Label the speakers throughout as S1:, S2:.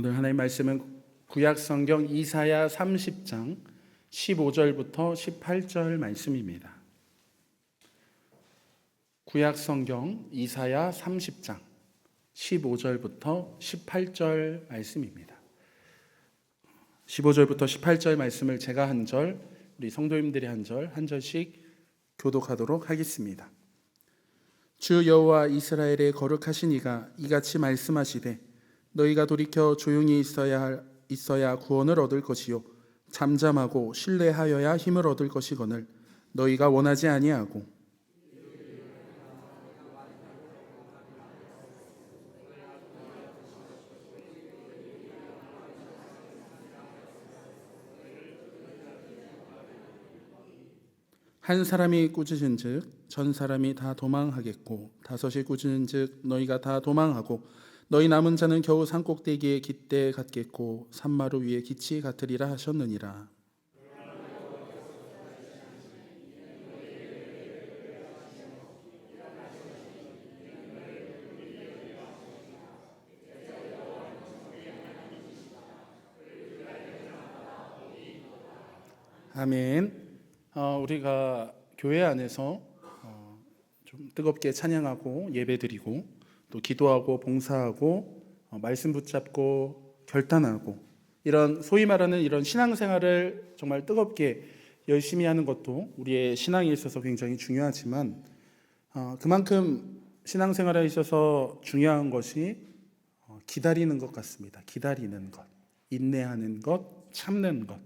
S1: 오늘 하나님 말씀은 구약성경 이사야 30장 15절부터 18절 말씀입니다. 구약성경 이사야 30장 15절부터 18절 말씀입니다. 15절부터 18절 말씀을 제가 한 절, 우리 성도님들이 한 절씩 교독하도록 하겠습니다. 주 여호와 이스라엘의 거룩하신 이가 이같이 말씀하시되 너희가 돌이켜 조용히 있어야 구원을 얻을 것이요 잠잠하고 신뢰하여야 힘을 얻을 것이거늘 너희가 원하지 아니하고 한 사람이 꾸짖은즉 전 사람이 다 도망하겠고 다섯이 꾸짖은즉 너희가 다 도망하고 너희 남은 자는 겨우 산꼭대기에 깃대 같겠고 산마루 위에 깃이 같으리라 하셨느니라. 아멘. 우리가 교회 안에서 좀 뜨겁게 찬양하고 예배드리고 또 기도하고 봉사하고 말씀 붙잡고 결단하고 이런 소위 말하는 이런 신앙생활을 정말 뜨겁게 열심히 하는 것도 우리의 신앙에 있어서 굉장히 중요하지만 그만큼 신앙생활에 있어서 중요한 것이 기다리는 것 같습니다. 기다리는 것, 인내하는 것, 참는 것.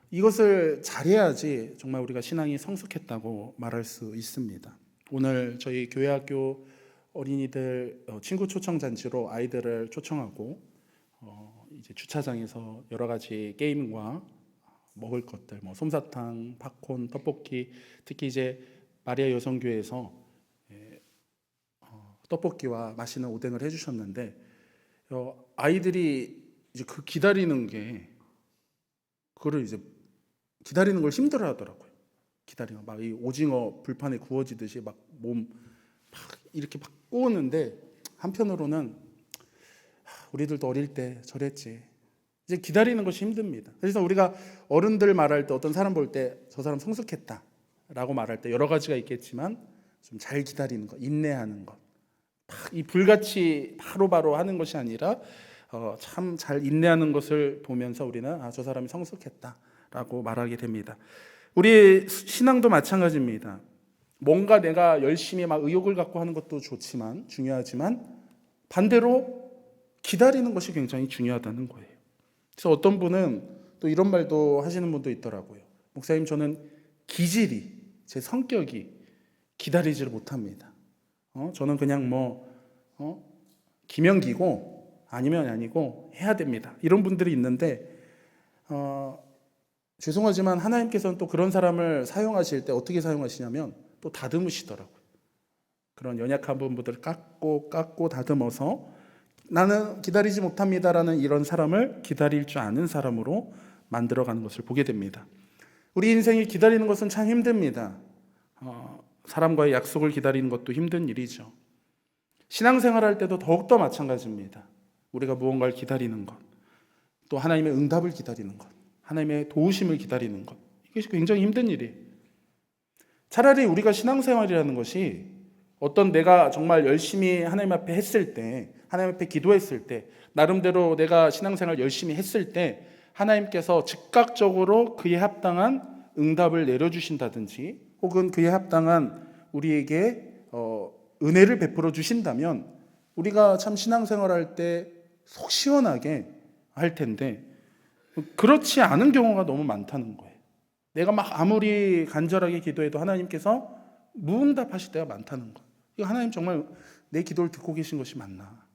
S1: 이것을 잘해야지 정말 우리가 신앙이 성숙했다고 말할 수 있습니다. 오늘 저희 교회학교 어린이들 친구 초청 잔치로 아이들을 초청하고 이제 주차장에서 여러 가지 게임과 먹을 것들, 솜사탕, 팝콘, 떡볶이, 특히 이제 마리아 여성교회에서 떡볶이와 맛있는 오뎅을 해주셨는데 아이들이 이제 그 기다리는 게 그거를 이제 기다리는 걸 힘들어하더라고요. 기다리는 막 이 오징어 불판에 구워지듯이 막 몸 막 이렇게 막 구우는데 한편으로는 우리들도 어릴 때 저랬지. 이제 기다리는 것이 힘듭니다. 그래서 우리가 어른들 말할 때 어떤 사람 볼 때 저 사람 성숙했다라고 말할 때 여러 가지가 있겠지만 좀 잘 기다리는 것, 인내하는 것, 이 불같이 바로바로 하는 것이 아니라 참 잘 인내하는 것을 보면서 우리는 저 사람이 성숙했다라고 말하게 됩니다. 우리 신앙도 마찬가지입니다. 뭔가 내가 열심히 막 의욕을 갖고 하는 것도 좋지만 중요하지만 반대로 기다리는 것이 굉장히 중요하다는 거예요. 그래서 어떤 분은 또 이런 말도 하시는 분도 있더라고요. 목사님, 저는 기질이, 제 성격이 기다리지를 못합니다. 저는 그냥 기명기고 아니면 아니고 해야 됩니다. 이런 분들이 있는데 죄송하지만 하나님께서는 또 그런 사람을 사용하실 때 어떻게 사용하시냐면 또 다듬으시더라고요. 그런 연약한 부분들을 깎고 다듬어서 나는 기다리지 못합니다라는 이런 사람을 기다릴 줄 아는 사람으로 만들어가는 것을 보게 됩니다. 우리 인생이 기다리는 것은 참 힘듭니다. 사람과의 약속을 기다리는 것도 힘든 일이죠. 신앙생활 할 때도 더욱더 마찬가지입니다. 우리가 무언가를 기다리는 것, 또 하나님의 응답을 기다리는 것, 하나님의 도우심을 기다리는 것, 이것이 굉장히 힘든 일이에요. 차라리 우리가 신앙생활이라는 것이 어떤 내가 정말 열심히 하나님 앞에 했을 때, 하나님 앞에 기도했을 때, 나름대로 내가 신앙생활 열심히 했을 때 하나님께서 즉각적으로 그에 합당한 응답을 내려주신다든지 혹은 그에 합당한 우리에게 은혜를 베풀어 주신다면 우리가 참 신앙생활할 때 속 시원하게 할 텐데 그렇지 않은 경우가 너무 많다는 거예요. 내가 막 아무리 간절하게 기도해도 하나님께서 무응답하실 때가 많다는 거예요. 이거 하나님 정말 내 기도를 듣고 계신 것이 맞나?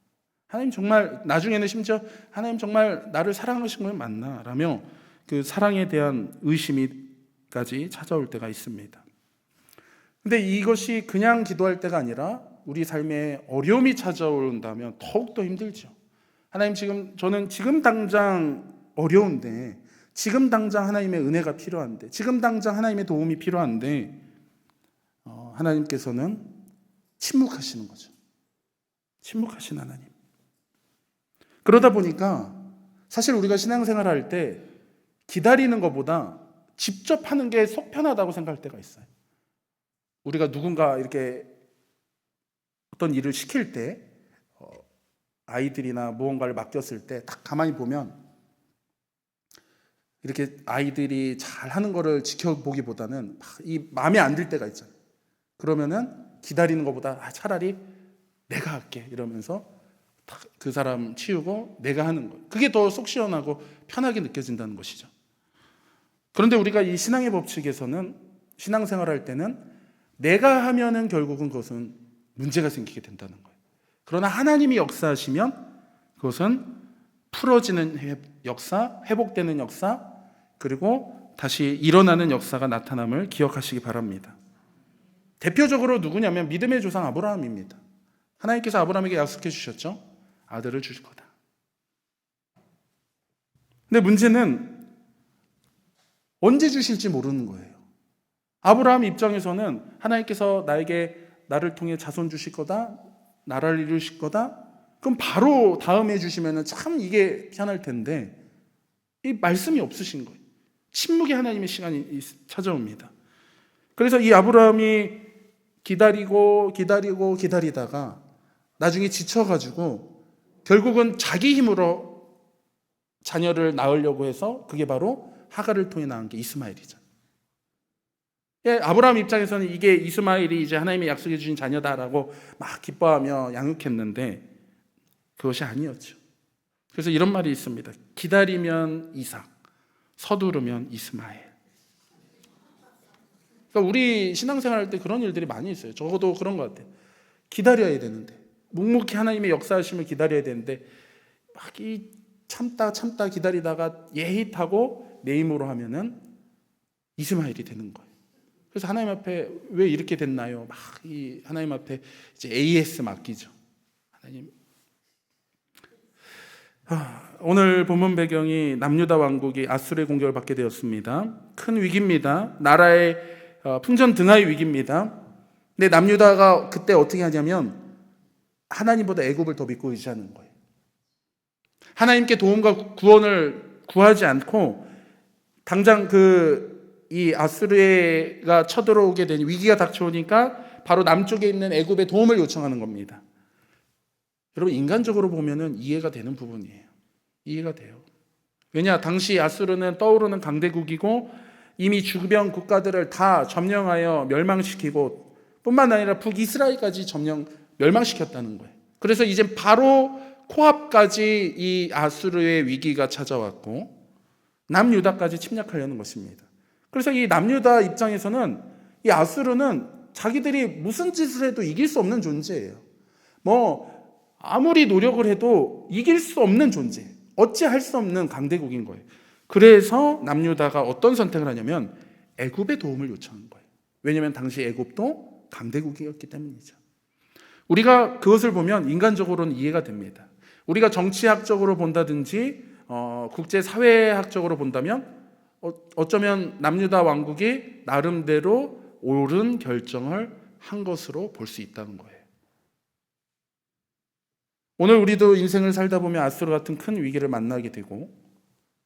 S1: 하나님 정말 나중에는 심지어 하나님 정말 나를 사랑하신 것이 맞나? 라며 그 사랑에 대한 의심이까지 찾아올 때가 있습니다. 근데 이것이 그냥 기도할 때가 아니라 우리 삶에 어려움이 찾아온다면 더욱더 힘들죠. 하나님 저는 지금 당장 어려운데 지금 당장 하나님의 은혜가 필요한데 지금 당장 하나님의 도움이 필요한데 하나님께서는 침묵하시는 거죠. 침묵하신 하나님. 그러다 보니까 사실 우리가 신앙생활 할 때 기다리는 것보다 직접 하는 게 속 편하다고 생각할 때가 있어요. 우리가 누군가 이렇게 어떤 일을 시킬 때 아이들이나 무언가를 맡겼을 때 딱 가만히 보면 이렇게 아이들이 잘하는 거를 지켜보기보다는 이 마음에 안 들 때가 있잖아요. 그러면은 기다리는 것보다 차라리 내가 할게 이러면서 그 사람 치우고 내가 하는 거, 그게 더 속 시원하고 편하게 느껴진다는 것이죠. 그런데 우리가 이 신앙의 법칙에서는 신앙생활 할 때는 내가 하면은 결국은 그것은 문제가 생기게 된다는 거예요. 그러나 하나님이 역사하시면 그것은 풀어지는 역사, 회복되는 역사, 그리고 다시 일어나는 역사가 나타남을 기억하시기 바랍니다. 대표적으로 누구냐면 믿음의 조상 아브라함입니다. 하나님께서 아브라함에게 약속해 주셨죠. 아들을 주실 거다. 근데 문제는 언제 주실지 모르는 거예요. 아브라함 입장에서는 하나님께서 나를 통해 자손 주실 거다, 나라를 이루실 거다, 그럼 바로 다음에 주시면 참 이게 편할 텐데 이 말씀이 없으신 거예요. 침묵의 하나님의 시간이 찾아옵니다. 그래서 이 아브라함이 기다리다가 나중에 지쳐가지고 결국은 자기 힘으로 자녀를 낳으려고 해서 그게 바로 하갈을 통해 낳은 게 이스마엘이죠. 예, 아브라함 입장에서는 이게 이스마엘이 이제 하나님이 약속해 주신 자녀다라고 막 기뻐하며 양육했는데 그것이 아니었죠. 그래서 이런 말이 있습니다. 기다리면 이삭, 서두르면 이스마엘. 그러니까 우리 신앙생활 할 때 그런 일들이 많이 있어요. 적어도 그런 것 같아요. 기다려야 되는데, 묵묵히 하나님의 역사하심을 기다려야 되는데 막 참다 기다리다가 예히 타고 내 힘으로 하면은 이스마엘이 되는 거예요. 그래서 하나님 앞에 왜 이렇게 됐나요? 막 이 하나님 앞에 이제 AS 맡기죠. 하나님. 오늘 본문 배경이 남유다 왕국이 아수르의 공격을 받게 되었습니다. 큰 위기입니다. 나라의 풍전 등하의 위기입니다. 근데 남유다가 그때 어떻게 하냐면 하나님보다 애굽을 더 믿고 의지하는 거예요. 하나님께 도움과 구원을 구하지 않고 당장 이 아수르가 쳐들어오게 되니 위기가 닥쳐오니까 바로 남쪽에 있는 애굽의 도움을 요청하는 겁니다. 여러분 인간적으로 보면은 이해가 되는 부분이에요. 이해가 돼요. 왜냐? 당시 아수르는 떠오르는 강대국이고 이미 주변 국가들을 다 점령하여 멸망시키고 뿐만 아니라 북이스라엘까지 멸망시켰다는 거예요. 그래서 이제 바로 코앞까지 이 아수르의 위기가 찾아왔고 남유다까지 침략하려는 것입니다. 그래서 이 남유다 입장에서는 이 아수르는 자기들이 무슨 짓을 해도 이길 수 없는 존재예요. 아무리 노력을 해도 이길 수 없는 존재, 어찌할 수 없는 강대국인 거예요. 그래서 남유다가 어떤 선택을 하냐면 애굽의 도움을 요청한 거예요. 왜냐하면 당시 애굽도 강대국이었기 때문이죠. 우리가 그것을 보면 인간적으로는 이해가 됩니다. 우리가 정치학적으로 본다든지 국제사회학적으로 본다면 어쩌면 남유다 왕국이 나름대로 옳은 결정을 한 것으로 볼 수 있다는 거예요. 오늘 우리도 인생을 살다 보면 아수르 같은 큰 위기를 만나게 되고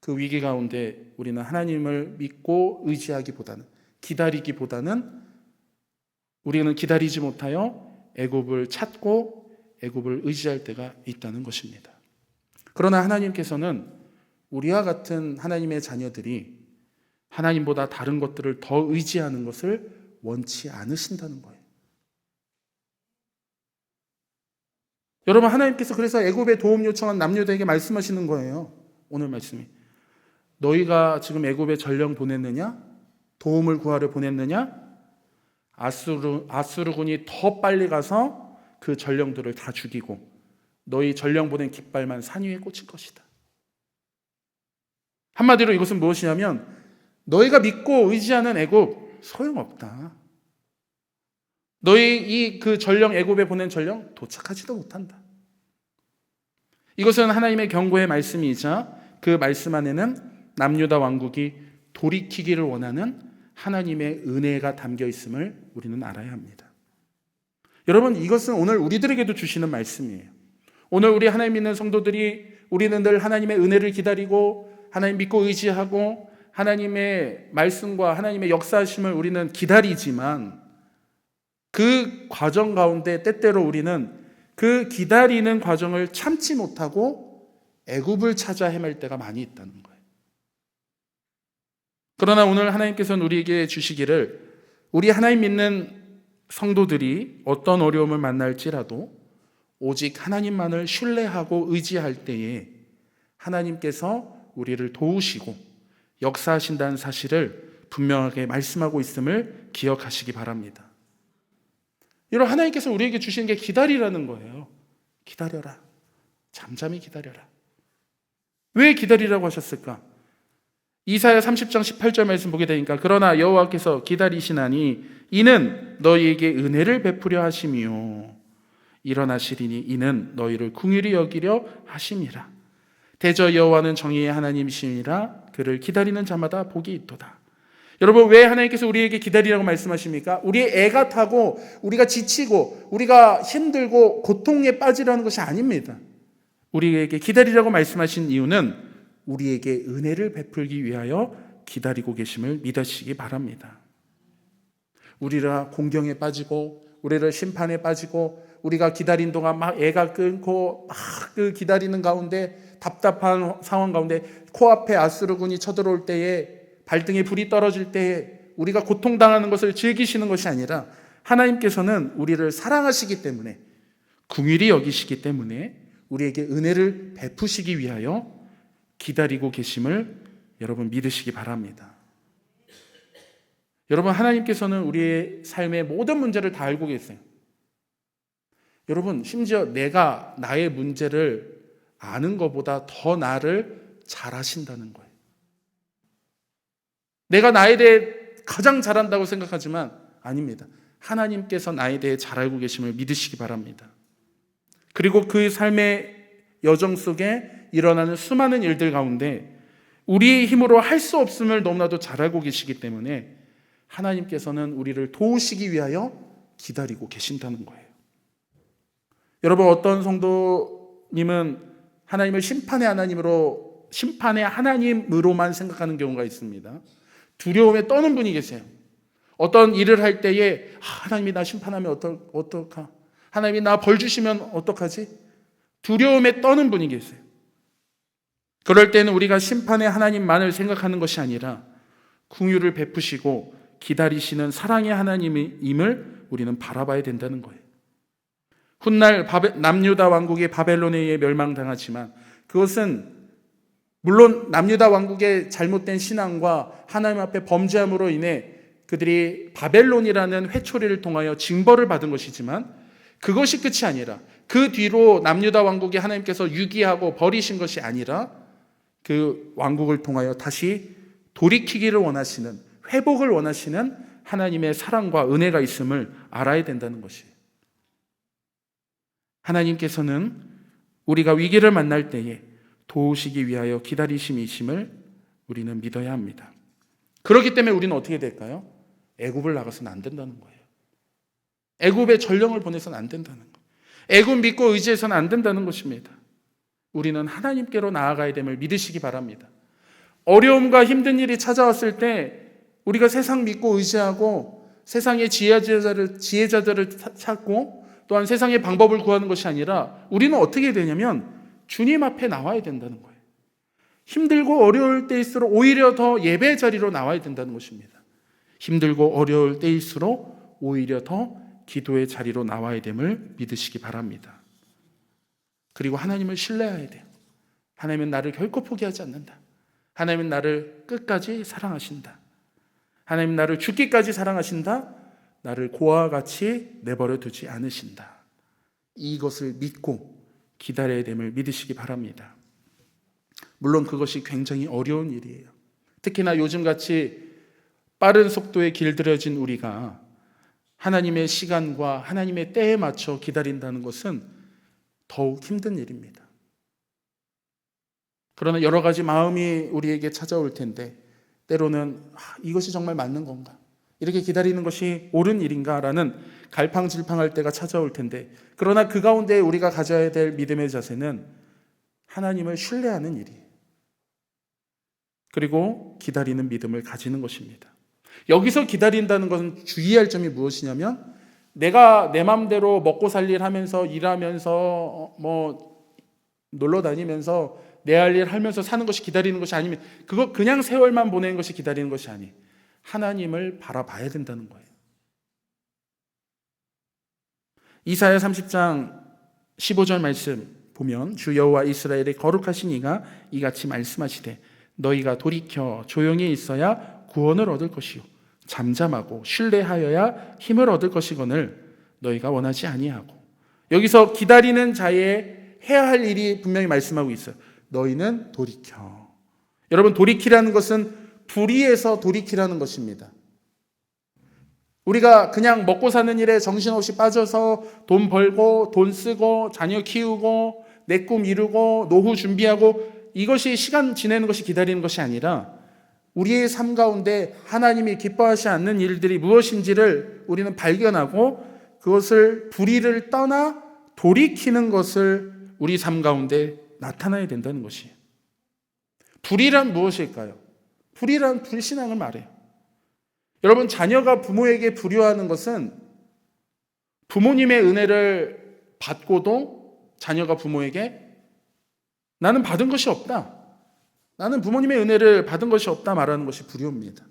S1: 그 위기 가운데 우리는 하나님을 믿고 의지하기보다는 기다리기보다는 우리는 기다리지 못하여 애굽을 찾고 애굽을 의지할 때가 있다는 것입니다. 그러나 하나님께서는 우리와 같은 하나님의 자녀들이 하나님보다 다른 것들을 더 의지하는 것을 원치 않으신다는 거예요. 여러분 하나님께서 그래서 애굽에 도움 요청한 남유다에게 말씀하시는 거예요. 오늘 말씀이 너희가 지금 애굽에 전령 보냈느냐? 도움을 구하려 보냈느냐? 아수르군이 더 빨리 가서 그 전령들을 다 죽이고 너희 전령 보낸 깃발만 산 위에 꽂힐 것이다. 한마디로 이것은 무엇이냐면 너희가 믿고 의지하는 애굽 소용없다. 너희 그 전령 애굽에 보낸 전령 도착하지도 못한다. 이것은 하나님의 경고의 말씀이자 그 말씀 안에는 남유다 왕국이 돌이키기를 원하는 하나님의 은혜가 담겨 있음을 우리는 알아야 합니다. 여러분 이것은 오늘 우리들에게도 주시는 말씀이에요. 오늘 우리 하나님 믿는 성도들이 우리는 늘 하나님의 은혜를 기다리고 하나님 믿고 의지하고 하나님의 말씀과 하나님의 역사하심을 우리는 기다리지만 그 과정 가운데 때때로 우리는 그 기다리는 과정을 참지 못하고 애굽을 찾아 헤맬 때가 많이 있다는 거예요. 그러나 오늘 하나님께서는 우리에게 주시기를 우리 하나님 믿는 성도들이 어떤 어려움을 만날지라도 오직 하나님만을 신뢰하고 의지할 때에 하나님께서 우리를 도우시고 역사하신다는 사실을 분명하게 말씀하고 있음을 기억하시기 바랍니다. 여러분, 하나님께서 우리에게 주시는 게 기다리라는 거예요. 기다려라. 잠잠히 기다려라. 왜 기다리라고 하셨을까? 이사야 30장 18절 말씀 보게 되니까 그러나 여호와께서 기다리시나니 이는 너희에게 은혜를 베푸려 하심이요 일어나시리니 이는 너희를 긍휼히 여기려 하심이라. 대저 여호와는 정의의 하나님이시니라. 그를 기다리는 자마다 복이 있도다. 여러분, 왜 하나님께서 우리에게 기다리라고 말씀하십니까? 우리의 애가 타고 우리가 지치고 우리가 힘들고 고통에 빠지라는 것이 아닙니다. 우리에게 기다리라고 말씀하신 이유는 우리에게 은혜를 베풀기 위하여 기다리고 계심을 믿으시기 바랍니다. 우리가 공경에 빠지고 우리를 심판에 빠지고 우리가 기다린 동안 막 애가 끊고 막 그 기다리는 가운데 답답한 상황 가운데 코앞에 아수르군이 쳐들어올 때에 발등에 불이 떨어질 때에 우리가 고통당하는 것을 즐기시는 것이 아니라 하나님께서는 우리를 사랑하시기 때문에 긍휼히 여기시기 때문에 우리에게 은혜를 베푸시기 위하여 기다리고 계심을 여러분 믿으시기 바랍니다. 여러분, 하나님께서는 우리의 삶의 모든 문제를 다 알고 계세요. 여러분, 심지어 내가 나의 문제를 아는 것보다 더 나를 잘 아신다는 거예요. 내가 나에 대해 가장 잘한다고 생각하지만 아닙니다. 하나님께서 나에 대해 잘 알고 계심을 믿으시기 바랍니다. 그리고 그 삶의 여정 속에 일어나는 수많은 일들 가운데 우리의 힘으로 할 수 없음을 너무나도 잘 알고 계시기 때문에 하나님께서는 우리를 도우시기 위하여 기다리고 계신다는 거예요. 여러분, 어떤 성도님은 하나님을 심판의 하나님으로만 생각하는 경우가 있습니다. 두려움에 떠는 분이 계세요. 어떤 일을 할 때에 하나님이 나 심판하면 어떡하? 하나님이 나 벌 주시면 어떡하지? 두려움에 떠는 분이 계세요. 그럴 때는 우리가 심판의 하나님만을 생각하는 것이 아니라 긍휼을 베푸시고 기다리시는 사랑의 하나님임을 우리는 바라봐야 된다는 거예요. 훗날 남유다 왕국이 바벨론에 의해 멸망당하지만 그것은 물론 남유다 왕국의 잘못된 신앙과 하나님 앞에 범죄함으로 인해 그들이 바벨론이라는 회초리를 통하여 징벌을 받은 것이지만 그것이 끝이 아니라 그 뒤로 남유다 왕국이 하나님께서 유기하고 버리신 것이 아니라 그 왕국을 통하여 다시 돌이키기를 원하시는, 회복을 원하시는 하나님의 사랑과 은혜가 있음을 알아야 된다는 것이에요. 하나님께서는 우리가 위기를 만날 때에 도우시기 위하여 기다리심이심을 우리는 믿어야 합니다. 그렇기 때문에 우리는 어떻게 될까요? 애굽을 나가서는 안 된다는 거예요. 애굽에 전령을 보내서는 안 된다는 거예요. 애굽 믿고 의지해서는 안 된다는 것입니다. 우리는 하나님께로 나아가야 됨을 믿으시기 바랍니다. 어려움과 힘든 일이 찾아왔을 때 우리가 세상 믿고 의지하고 세상의 지혜자들을 찾고 또한 세상의 방법을 구하는 것이 아니라 우리는 어떻게 되냐면 주님 앞에 나와야 된다는 거예요. 힘들고 어려울 때일수록 오히려 더 예배 자리로 나와야 된다는 것입니다. 힘들고 어려울 때일수록 오히려 더 기도의 자리로 나와야 됨을 믿으시기 바랍니다. 그리고 하나님을 신뢰해야 돼요. 하나님은 나를 결코 포기하지 않는다. 하나님은 나를 끝까지 사랑하신다. 하나님은 나를 죽기까지 사랑하신다. 나를 고아와 같이 내버려 두지 않으신다. 이것을 믿고 기다려야 됨을 믿으시기 바랍니다. 물론 그것이 굉장히 어려운 일이에요. 특히나 요즘같이 빠른 속도에 길들여진 우리가 하나님의 시간과 하나님의 때에 맞춰 기다린다는 것은 더욱 힘든 일입니다. 그러나 여러 가지 마음이 우리에게 찾아올 텐데 때로는 이것이 정말 맞는 건가? 이렇게 기다리는 것이 옳은 일인가라는 갈팡질팡할 때가 찾아올 텐데 그러나 그 가운데 우리가 가져야 될 믿음의 자세는 하나님을 신뢰하는 일이에요. 그리고 기다리는 믿음을 가지는 것입니다. 여기서 기다린다는 것은 주의할 점이 무엇이냐면, 내가 내 마음대로 먹고 살 일 하면서 일하면서 놀러 다니면서 내 할 일 하면서 사는 것이 기다리는 것이 아니면, 그거 그냥 세월만 보내는 것이 기다리는 것이 아니, 하나님을 바라봐야 된다는 거예요. 이사야 30장 15절 말씀 보면, 주 여호와 이스라엘의 거룩하신 이가 이같이 말씀하시되 너희가 돌이켜 조용히 있어야 구원을 얻을 것이요 잠잠하고 신뢰하여야 힘을 얻을 것이거늘 너희가 원하지 아니하고. 여기서 기다리는 자의 해야 할 일이 분명히 말씀하고 있어요. 너희는 돌이켜. 여러분, 돌이키라는 것은 불의에서 돌이키라는 것입니다. 우리가 그냥 먹고 사는 일에 정신없이 빠져서 돈 벌고 돈 쓰고 자녀 키우고 내 꿈 이루고 노후 준비하고, 이것이 시간 지내는 것이 기다리는 것이 아니라, 우리의 삶 가운데 하나님이 기뻐하지 않는 일들이 무엇인지를 우리는 발견하고 그것을 불의를 떠나 돌이키는 것을 우리 삶 가운데 나타나야 된다는 것이에요. 불의란 무엇일까요? 불의란 불신앙을 말해요. 여러분, 자녀가 부모에게 불효하는 것은 부모님의 은혜를 받고도 자녀가 부모에게 나는 받은 것이 없다, 나는 부모님의 은혜를 받은 것이 없다 말하는 것이 불효입니다.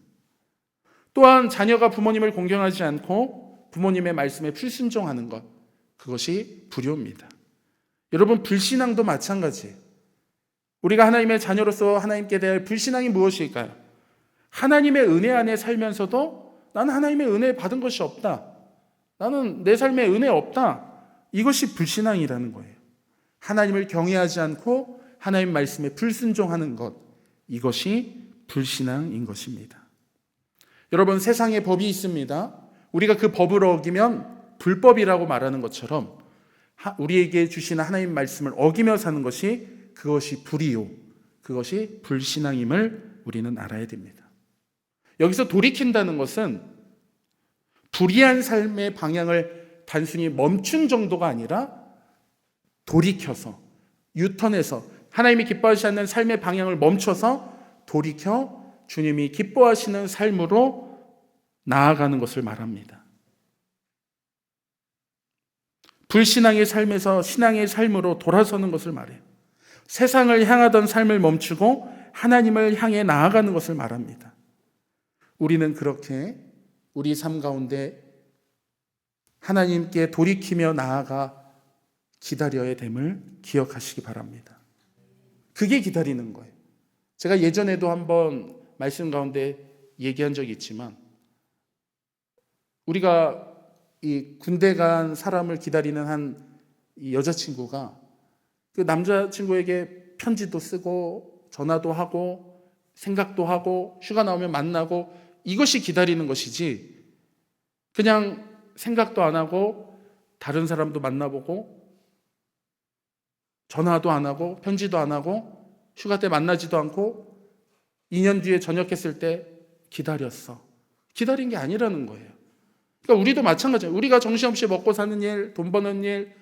S1: 또한 자녀가 부모님을 공경하지 않고 부모님의 말씀에 불순종하는 것, 그것이 불효입니다. 여러분, 불신앙도 마찬가지예요. 우리가 하나님의 자녀로서 하나님께 대할 불신앙이 무엇일까요? 하나님의 은혜 안에 살면서도 나는 하나님의 은혜 받은 것이 없다, 나는 내 삶에 은혜 없다, 이것이 불신앙이라는 거예요. 하나님을 경외하지 않고 하나님 말씀에 불순종하는 것, 이것이 불신앙인 것입니다. 여러분, 세상에 법이 있습니다. 우리가 그 법을 어기면 불법이라고 말하는 것처럼 우리에게 주시는 하나님 말씀을 어기며 사는 것이, 그것이 불의요, 그것이 불신앙임을 우리는 알아야 됩니다. 여기서 돌이킨다는 것은 불의한 삶의 방향을 단순히 멈춘 정도가 아니라 돌이켜서, 유턴해서, 하나님이 기뻐하시지 않는 삶의 방향을 멈춰서 돌이켜 주님이 기뻐하시는 삶으로 나아가는 것을 말합니다. 불신앙의 삶에서 신앙의 삶으로 돌아서는 것을 말해요. 세상을 향하던 삶을 멈추고 하나님을 향해 나아가는 것을 말합니다. 우리는 그렇게 우리 삶 가운데 하나님께 돌이키며 나아가 기다려야 됨을 기억하시기 바랍니다. 그게 기다리는 거예요. 제가 예전에도 한번 말씀 가운데 얘기한 적이 있지만, 우리가 이 군대 간 사람을 기다리는 한 여자친구가 그 남자친구에게 편지도 쓰고 전화도 하고 생각도 하고 휴가 나오면 만나고, 이것이 기다리는 것이지, 그냥 생각도 안 하고 다른 사람도 만나보고 전화도 안 하고 편지도 안 하고 휴가 때 만나지도 않고 2년 뒤에 전역했을 때 기다렸어. 기다린 게 아니라는 거예요. 그러니까 우리도 마찬가지예요. 우리가 정신없이 먹고 사는 일, 돈 버는 일,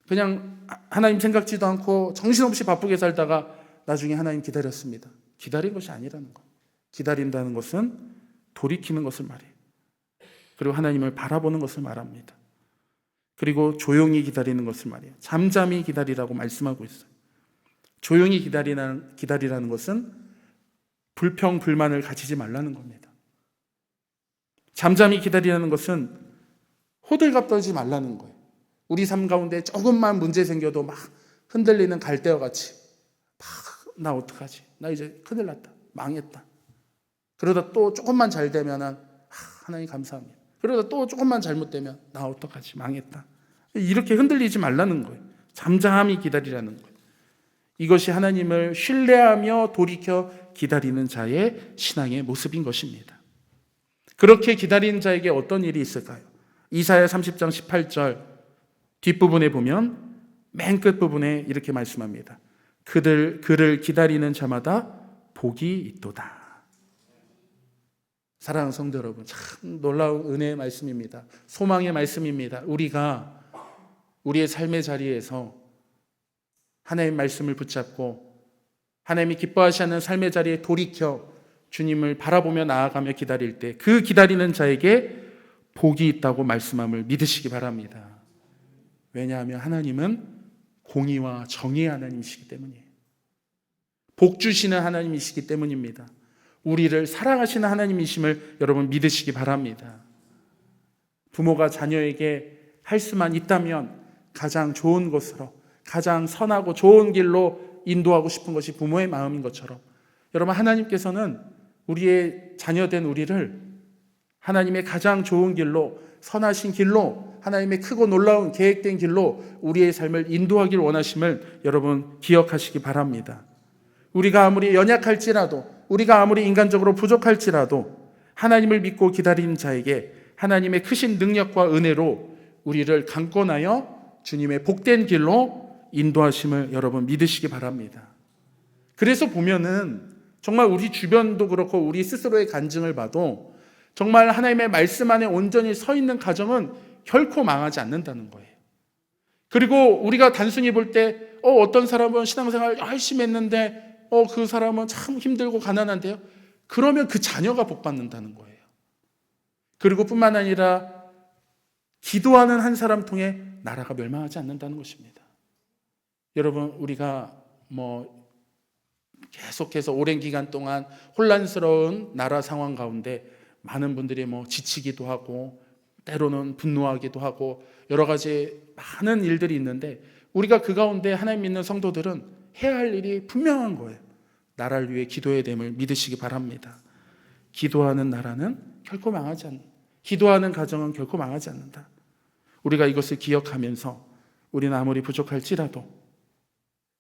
S1: 그냥 하나님 생각지도 않고 정신없이 바쁘게 살다가 나중에 하나님 기다렸습니다. 기다린 것이 아니라는 거예요. 기다린다는 것은 돌이키는 것을 말해요. 그리고 하나님을 바라보는 것을 말합니다. 그리고 조용히 기다리는 것을 말해요. 잠잠히 기다리라고 말씀하고 있어요. 조용히 기다리라는 것은 불평, 불만을 가지지 말라는 겁니다. 잠잠히 기다리라는 것은 호들갑 떨지 말라는 거예요. 우리 삶 가운데 조금만 문제 생겨도 막 흔들리는 갈대와 같이 나 어떡하지? 나 이제 큰일 났다. 망했다. 그러다 또 조금만 잘 되면 하나님 감사합니다. 그러다 또 조금만 잘못되면 나 어떡하지? 망했다. 이렇게 흔들리지 말라는 거예요. 잠잠히 기다리라는 거예요. 이것이 하나님을 신뢰하며 돌이켜 기다리는 자의 신앙의 모습인 것입니다. 그렇게 기다리는 자에게 어떤 일이 있을까요? 이사야 30장 18절 뒷부분에 보면 맨 끝부분에 이렇게 말씀합니다. 그를 기다리는 자마다 복이 있도다. 사랑하는 성도 여러분, 참 놀라운 은혜의 말씀입니다. 소망의 말씀입니다. 우리가 우리의 삶의 자리에서 하나님의 말씀을 붙잡고 하나님이 기뻐하시는 삶의 자리에 돌이켜 주님을 바라보며 나아가며 기다릴 때 그 기다리는 자에게 복이 있다고 말씀함을 믿으시기 바랍니다. 왜냐하면 하나님은 공의와 정의의 하나님이시기 때문이에요. 복 주시는 하나님이시기 때문입니다. 우리를 사랑하시는 하나님이심을 여러분 믿으시기 바랍니다. 부모가 자녀에게 할 수만 있다면 가장 좋은 것으로, 가장 선하고 좋은 길로 인도하고 싶은 것이 부모의 마음인 것처럼, 여러분 하나님께서는 우리의 자녀된 우리를 하나님의 가장 좋은 길로, 선하신 길로, 하나님의 크고 놀라운 계획된 길로 우리의 삶을 인도하길 원하심을 여러분 기억하시기 바랍니다. 우리가 아무리 연약할지라도, 우리가 아무리 인간적으로 부족할지라도 하나님을 믿고 기다리는 자에게 하나님의 크신 능력과 은혜로 우리를 강권하여 주님의 복된 길로 인도하심을 여러분 믿으시기 바랍니다. 그래서 보면은 정말 우리 주변도 그렇고 우리 스스로의 간증을 봐도 정말 하나님의 말씀 안에 온전히 서 있는 가정은 결코 망하지 않는다는 거예요. 그리고 우리가 단순히 볼 때 어떤 사람은 신앙생활 열심히 했는데 그 사람은 참 힘들고 가난한데요. 그러면 그 자녀가 복 받는다는 거예요. 그리고 뿐만 아니라 기도하는 한 사람 통해 나라가 멸망하지 않는다는 것입니다. 여러분 우리가 계속해서 오랜 기간 동안 혼란스러운 나라 상황 가운데 많은 분들이 지치기도 하고 때로는 분노하기도 하고 여러 가지 많은 일들이 있는데 우리가 그 가운데 하나님 믿는 성도들은 해야 할 일이 분명한 거예요. 나라를 위해 기도해야 됨을 믿으시기 바랍니다. 기도하는 나라는 결코 망하지 않는다. 기도하는 가정은 결코 망하지 않는다. 우리가 이것을 기억하면서 우리는 아무리 부족할지라도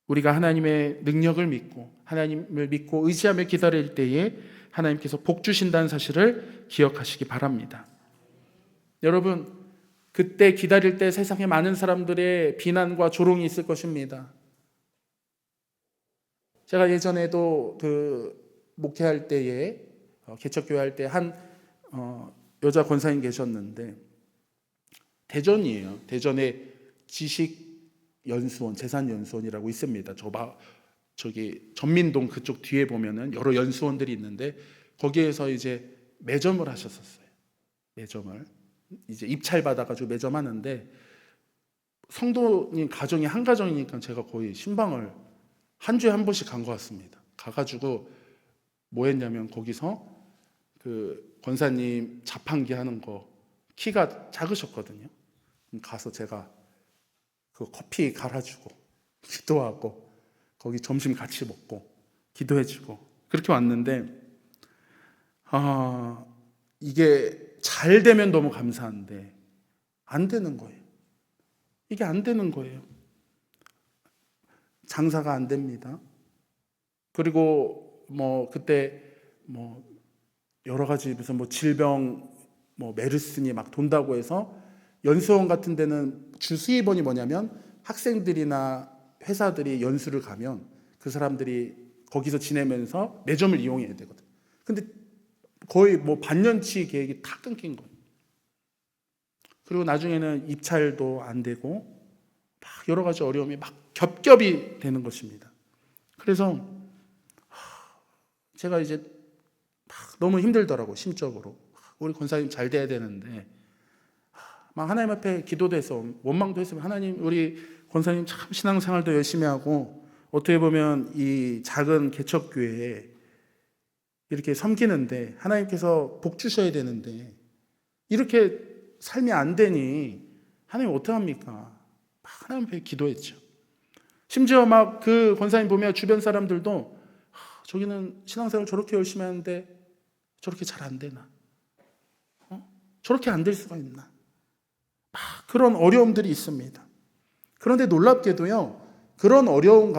S1: 우리가 하나님의 능력을 믿고 하나님을 믿고 의지하며 기다릴 때에 하나님께서 복 주신다는 사실을 기억하시기 바랍니다. 여러분 그때 기다릴 때 세상에 많은 사람들의 비난과 조롱이 있을 것입니다. 제가 예전에도 목회할 때에 개척교회 할 때 한 여자 권사님 계셨는데 대전이에요. 대전에 지식연수원, 재산연수원이라고 있습니다. 저기 전민동 그쪽 뒤에 보면은 여러 연수원들이 있는데 거기에서 이제 매점을 하셨었어요. 매점을 이제 입찰 받아가지고 매점하는데 성도님 가정이 한 가정이니까 제가 거의 신방을 한 주에 한 번씩 간 것 같습니다. 가가지고 뭐 했냐면 거기서 그 권사님 자판기 하는 거 키가 작으셨거든요. 가서 제가 그 커피 갈아주고 기도하고 거기 점심 같이 먹고 기도해주고 그렇게 왔는데 이게 잘 되면 너무 감사한데 안 되는 거예요. 이게 안 되는 거예요. 장사가 안 됩니다. 그리고 그때 여러 가지 무슨 질병 메르스니 막 돈다고 해서 연수원 같은 데는 주 수입원이 뭐냐면 학생들이나 회사들이 연수를 가면 그 사람들이 거기서 지내면서 매점을 이용해야 되거든. 근데 거의 반년치 계획이 다 끊긴 거예요. 그리고 나중에는 입찰도 안 되고 막 여러 가지 어려움이 막 겹겹이 되는 것입니다. 그래서 제가 이제 너무 힘들더라고 심적으로. 우리 권사님 잘 돼야 되는데 막 하나님 앞에 기도도 해서 원망도 했으면 하나님 우리 권사님 참 신앙생활도 열심히 하고 어떻게 보면 이 작은 개척교회에 이렇게 섬기는데 하나님께서 복 주셔야 되는데 이렇게 삶이 안 되니 하나님 어떡합니까? 하나님 앞에 기도했죠. 심지어 막 그 권사님 보면 주변 사람들도 저기는 신앙생활 저렇게 열심히 하는데 저렇게 잘 안 되나? 저렇게 안 될 수가 있나? 그런 어려움들이 있습니다. 그런데 놀랍게도요, 그런 어려운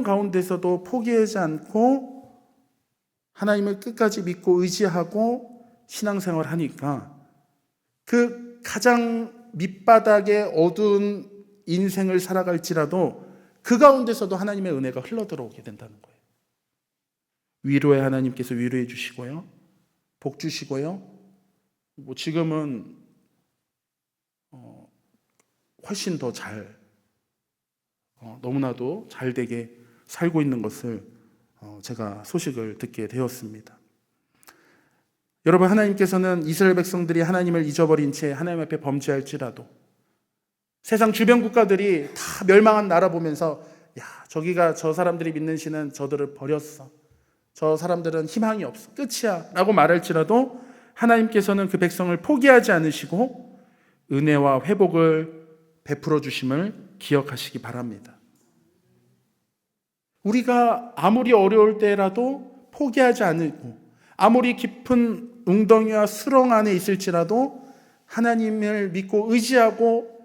S1: 가운데서도 포기하지 않고 하나님을 끝까지 믿고 의지하고 신앙생활을 하니까 그 가장 밑바닥의 어두운 인생을 살아갈지라도 그 가운데서도 하나님의 은혜가 흘러들어오게 된다는 거예요. 위로의 하나님께서 위로해 주시고요, 복 주시고요. 지금은 훨씬 더 잘 너무나도 잘되게 살고 있는 것을 제가 소식을 듣게 되었습니다. 여러분, 하나님께서는 이스라엘 백성들이 하나님을 잊어버린 채 하나님 앞에 범죄할지라도 세상 주변 국가들이 다 멸망한 나라 보면서 야, 저기가 저 사람들이 믿는 신은 저들을 버렸어, 저 사람들은 희망이 없어, 끝이야 라고 말할지라도 하나님께서는 그 백성을 포기하지 않으시고 은혜와 회복을 베풀어 주심을 기억하시기 바랍니다. 우리가 아무리 어려울 때라도 포기하지 않고 아무리 깊은 웅덩이와 수렁 안에 있을지라도 하나님을 믿고 의지하고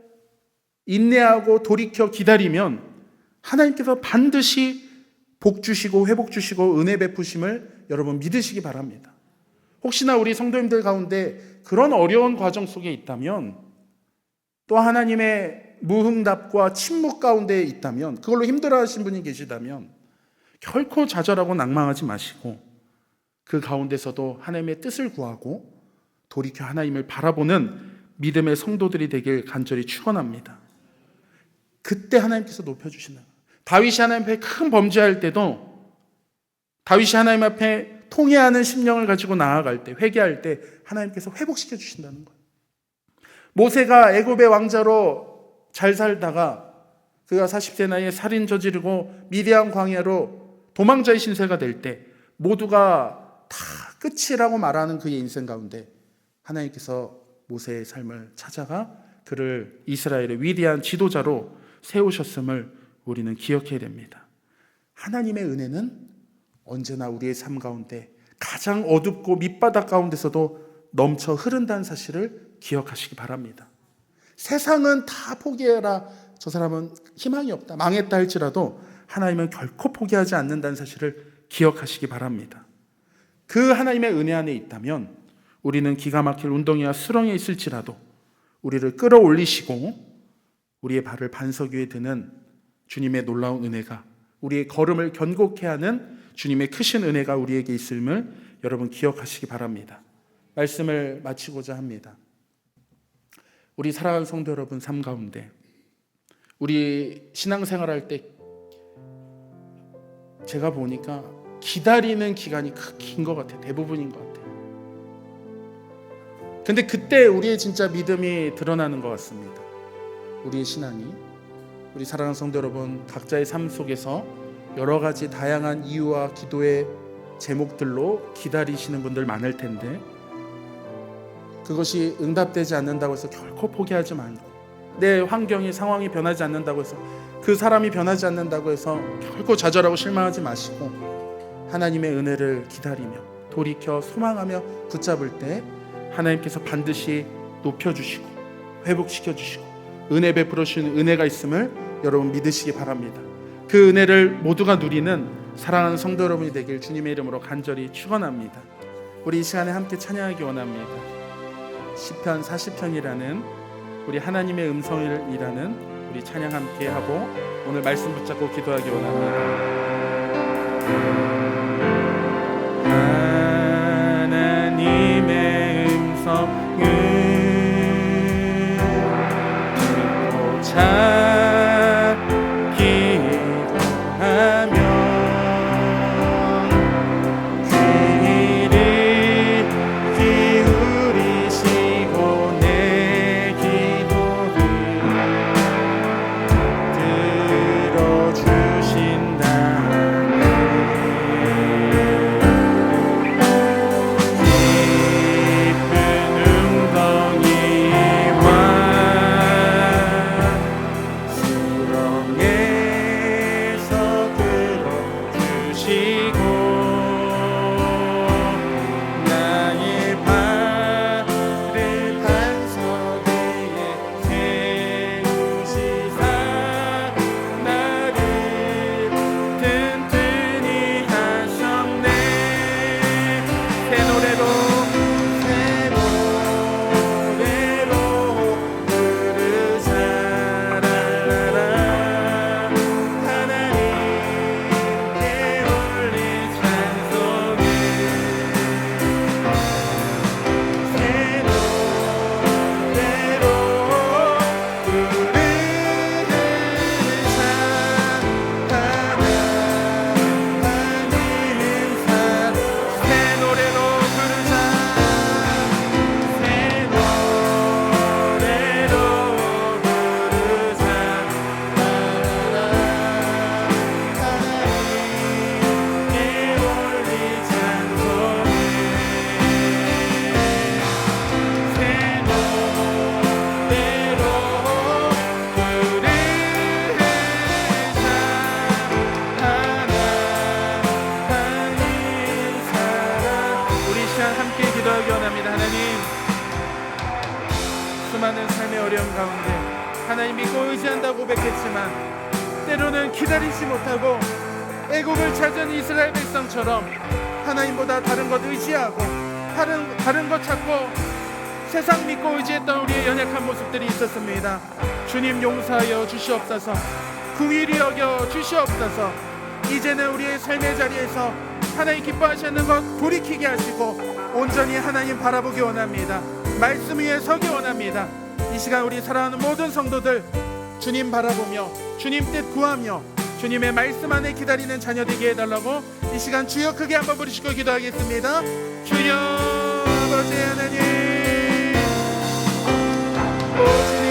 S1: 인내하고 돌이켜 기다리면 하나님께서 반드시 복 주시고 회복 주시고 은혜 베푸심을 여러분 믿으시기 바랍니다. 혹시나 우리 성도님들 가운데 그런 어려운 과정 속에 있다면, 또 하나님의 무응답과 침묵 가운데 있다면, 그걸로 힘들어하신 분이 계시다면 결코 좌절하고 낭망하지 마시고 그 가운데서도 하나님의 뜻을 구하고 돌이켜 하나님을 바라보는 믿음의 성도들이 되길 간절히 축원합니다. 그때 하나님께서 높여주시는, 다윗이 하나님 앞에 큰 범죄할 때도 다윗이 하나님 앞에 통회하는 심령을 가지고 나아갈 때, 회개할 때 하나님께서 회복시켜 주신다는 거예요. 모세가 애굽의 왕자로 잘 살다가 그가 40세 나이에 살인 저지르고 미디안 광야로 도망자의 신세가 될 때 모두가 다 끝이라고 말하는 그의 인생 가운데 하나님께서 모세의 삶을 찾아가 그를 이스라엘의 위대한 지도자로 세우셨음을 우리는 기억해야 됩니다. 하나님의 은혜는 언제나 우리의 삶 가운데 가장 어둡고 밑바닥 가운데서도 넘쳐 흐른다는 사실을 기억하시기 바랍니다. 세상은 다 포기해라, 저 사람은 희망이 없다, 망했다 할지라도 하나님은 결코 포기하지 않는다는 사실을 기억하시기 바랍니다. 그 하나님의 은혜 안에 있다면 우리는 기가 막힐 운동이와 수렁에 있을지라도 우리를 끌어올리시고 우리의 발을 반석 위에 드는 주님의 놀라운 은혜가, 우리의 걸음을 견고케 하는 주님의 크신 은혜가 우리에게 있음을 여러분 기억하시기 바랍니다. 말씀을 마치고자 합니다. 우리 사랑하는 성도 여러분 삶 가운데 우리 신앙생활할 때 제가 보니까 기다리는 기간이 긴 것 같아요. 대부분인 것 같아요. 근데 그때 우리의 진짜 믿음이 드러나는 것 같습니다. 우리의 신앙이, 우리 사랑하는 성도 여러분 각자의 삶 속에서 여러 가지 다양한 이유와 기도의 제목들로 기다리시는 분들 많을 텐데 그것이 응답되지 않는다고 해서 결코 포기하지 말고, 내 환경이 상황이 변하지 않는다고 해서, 그 사람이 변하지 않는다고 해서 결코 좌절하고 실망하지 마시고 하나님의 은혜를 기다리며 돌이켜 소망하며 붙잡을 때 하나님께서 반드시 높여주시고 회복시켜주시고 은혜 베풀어 주시는 은혜가 있음을 여러분 믿으시기 바랍니다. 그 은혜를 모두가 누리는 사랑하는 성도 여러분이 되길 주님의 이름으로 간절히 축원합니다. 우리 이 시간에 함께 찬양하기 원합니다. 시편 40편이라는 우리 하나님의 음성이라는 우리 찬양 함께 하고 오늘 말씀 붙잡고 기도하기 원합니다. 하나님의 음성을 듣고 기도하며 귀를 기울이시고 내 기도를 들어주신다네. 깊은 웅덩이와 수렁에서 어려움 가운데 하나님 믿고 의지한다고 고백했지만 때로는 기다리지 못하고 애국을 찾은 이스라엘 백성처럼 하나님보다 다른 것 의지하고 다른 것 찾고 세상 믿고 의지했던 우리의 연약한 모습들이 있었습니다. 주님 용서하여 주시옵소서. 긍휼히 여겨 주시옵소서. 이제는 우리의 삶의 자리에서 하나님 기뻐하시는 것 돌이키게 하시고 온전히 하나님 바라보기 원합니다. 말씀 위에 서기 원합니다. 이 시간 우리 사랑하는 모든 성도들 주님 바라보며 주님 뜻 구하며 주님의 말씀 안에 기다리는 자녀 되게 해달라고 이 시간 주여 크게 한번 부르시고 기도하겠습니다. 주여 아버지 하나님, 오 주님,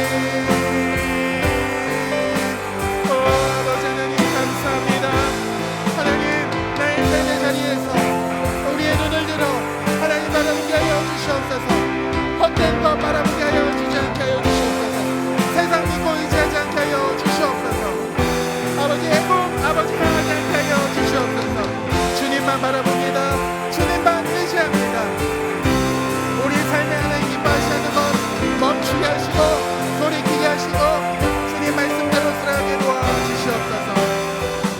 S1: 오 아버지 하나님 감사합니다. 하나님 나의 삶의 자리에서 우리의 눈을 들어 하나님 바라보게 하여 주시옵소서. 헛된 것 바라보게 하여 주지 않게 하여 주시옵소서. 세상 믿고 의지하지 않게 하여 주시옵소서. 아버지 애국 아버지 향하지 않게 하여 주시옵소서. 주님만 바라봅니다. 주님만 의지합니다. 우리 삶에 하나님 기뻐하시는 것 멈추게 하시고 돌이키게 하시고 주님 말씀대로 살아가게 도와주시옵소서.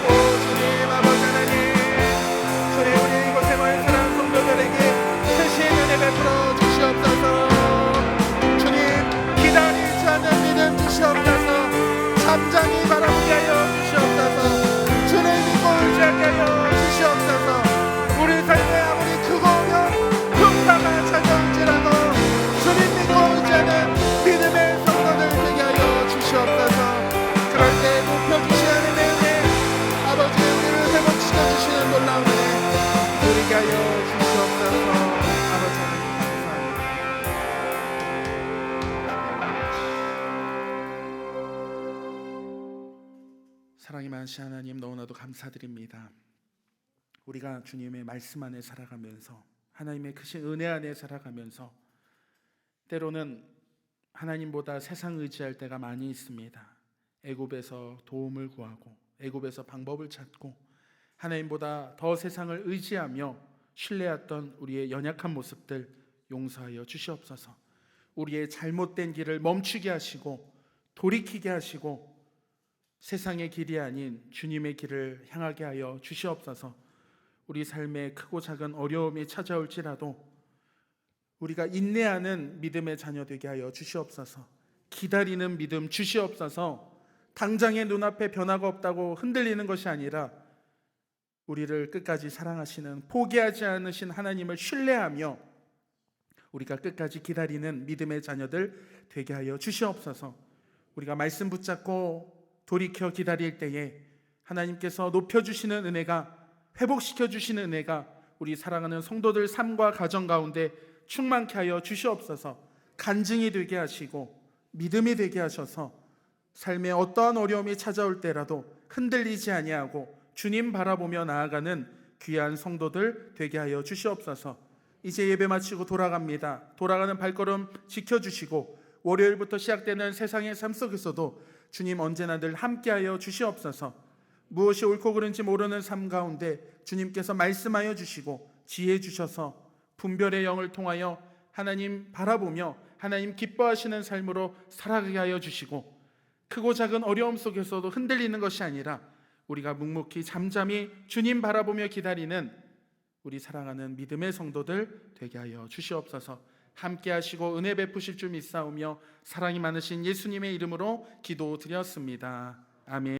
S1: 오 주님 아버지 하나님, 주님 우리 이곳에 모인 사랑하는 성도들에게 크신 은혜 베풀어 주시옵소서. 주님 기다리지 않는 믿음 주시옵소서. 잠잠히 바라보게 하여 주시옵소서. 주를 믿고 의지하게 하여 주시옵소서. 우리 삶에 아무리 크고 어려운 풍파가 찾아올지라도 주님 믿고 의지하는 믿음의 성도들 되게 하여 주시옵소서. 그럴 때 높여주시 하나님의 은혜, 아버지 우리를 회복시켜 주시는 놀라운 은혜 누리게 하여 주시옵소서. 아버지 하나님 감사합니다. 사랑이 많으신 하나님 너무나도 감사드립니다. 우리가 주님의 말씀 안에 살아가면서 하나님의 크신 은혜 안에 살아가면서 때로는 하나님보다 세상 의지할 때가 많이 있습니다. 애굽에서 도움을 구하고 애굽에서 방법을 찾고 하나님보다 더 세상을 의지하며 신뢰했던 우리의 연약한 모습들 용서하여 주시옵소서. 우리의 잘못된 길을 멈추게 하시고 돌이키게 하시고 세상의 길이 아닌 주님의 길을 향하게 하여 주시옵소서. 우리 삶에 크고 작은 어려움이 찾아올지라도 우리가 인내하는 믿음의 자녀 되게 하여 주시옵소서. 기다리는 믿음 주시옵소서. 당장의 눈앞에 변화가 없다고 흔들리는 것이 아니라 우리를 끝까지 사랑하시는 포기하지 않으신 하나님을 신뢰하며 우리가 끝까지 기다리는 믿음의 자녀들 되게 하여 주시옵소서. 우리가 말씀 붙잡고 돌이켜 기다릴 때에 하나님께서 높여주시는 은혜가, 회복시켜 주시는 은혜가 우리 사랑하는 성도들 삶과 가정 가운데 충만케 하여 주시옵소서. 간증이 되게 하시고 믿음이 되게 하셔서 삶에 어떠한 어려움이 찾아올 때라도 흔들리지 아니하고 주님 바라보며 나아가는 귀한 성도들 되게 하여 주시옵소서. 이제 예배 마치고 돌아갑니다. 돌아가는 발걸음 지켜주시고 월요일부터 시작되는 세상의 삶 속에서도 주님 언제나 늘 함께하여 주시옵소서. 무엇이 옳고 그른지 모르는 삶 가운데 주님께서 말씀하여 주시고 지혜 주셔서 분별의 영을 통하여 하나님 바라보며 하나님 기뻐하시는 삶으로 살아가게 하여 주시고 크고 작은 어려움 속에서도 흔들리는 것이 아니라 우리가 묵묵히 잠잠히 주님 바라보며 기다리는 우리 사랑하는 믿음의 성도들 되게 하여 주시옵소서. 함께 하시고 은혜 베푸실 줄 믿사오며 사랑이 많으신 예수님의 이름으로 기도드렸습니다. 아멘.